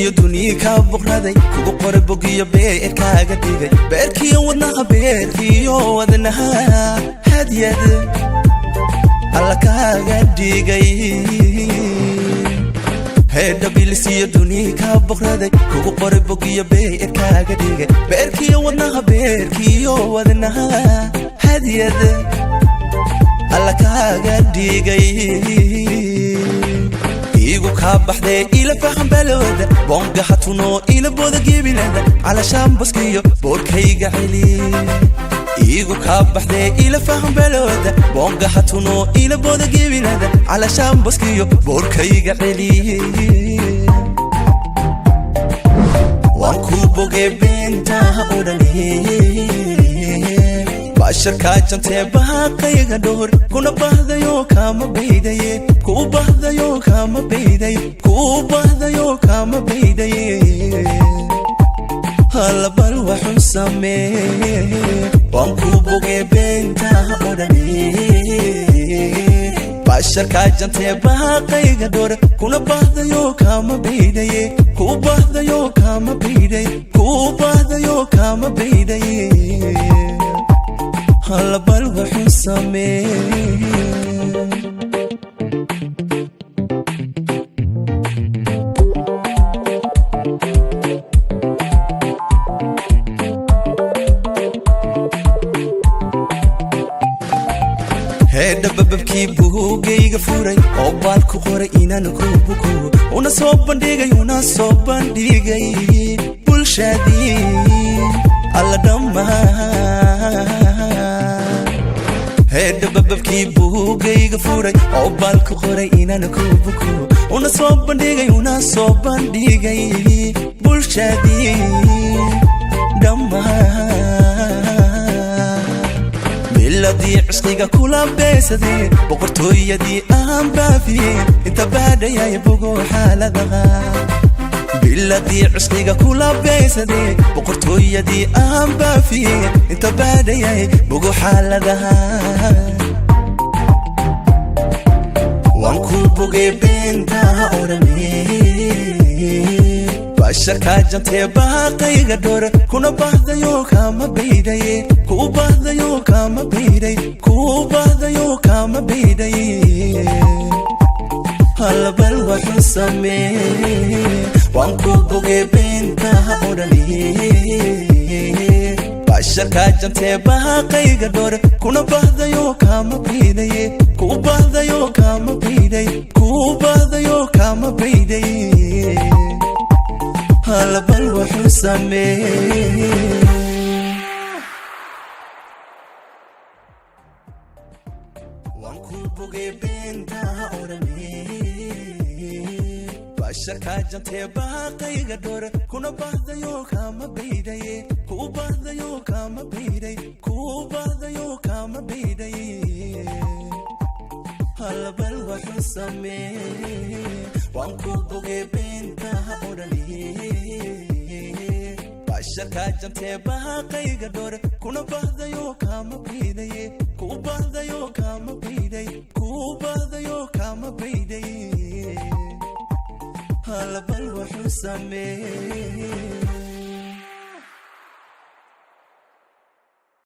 bilisiyo duniya ka boqraday kugu qore bogiyo beerkaaga dhigay beerkiyo wadnaha hadiyad alla kaaga dhigay heeda bilisiyo duniya ka boqraday kugu qore bogiyo beerkaaga dhigay beerkiyo wadnaha hadiyad alla kaaga dhigay igu ka baxday ila faham balooda bonga hatuno ila boda gebilada ala shambaskiyo boorkayga celi igu ka baxday ila faham balooda bonga hatuno ila boda gebilada ala shambaskiyo boorkayga celi waan ku bogay beenta odhani bashar ka jantay baaqayga dhor kuna bahdayo kama baydaye ku bahdayo kama baydaye hala bal waxun samee waan ku bogay beenta odhani bashar ka jantay baaqayga dhor kuna bahdayo kama baydaye ku bahdayo kama baydaye hala bal waxun samee heeda bababkii buugayga furay oo baal ku qoray inaan ku buko una soo bandhigay bulshadii alla dhammaan heeda bababkii buugayga furay oo baal ku qoray inaan ku buko una soo bandhigay bulshadii dhammaan miladii cusqiga kula beesadee boqortooyadii aan baafiyey inta baadhayay bogo xaaladaha miladii cusqiga kula beesadee boqortooyadii aan baafiyey inta baadhayay bogo xaaladaha waan ku bogay beenta odhani bashar ka jantay baaqayga dhor kuna bahdayo kama baydaye ku bahdayo kama baydaye hala bal waxun samee waan ku bogay beenta odhani bashar ka jantay baaqayga dhor kuna bahdayo kama baydaye ku bahdayo kama baydaye hala bal waxun samee waan ku bogay beenta odhani bashar ka jantay baaqayga dhor kuna bahdayo kama baydaye ku bahdayo kama baydaye hala bal waxun samee waan ku bogay beenta odhani bashar ka jantay baaqayga dhor kuna bahdayo kama baydaye ku bahdayo kama baydaye hala bal waxun samee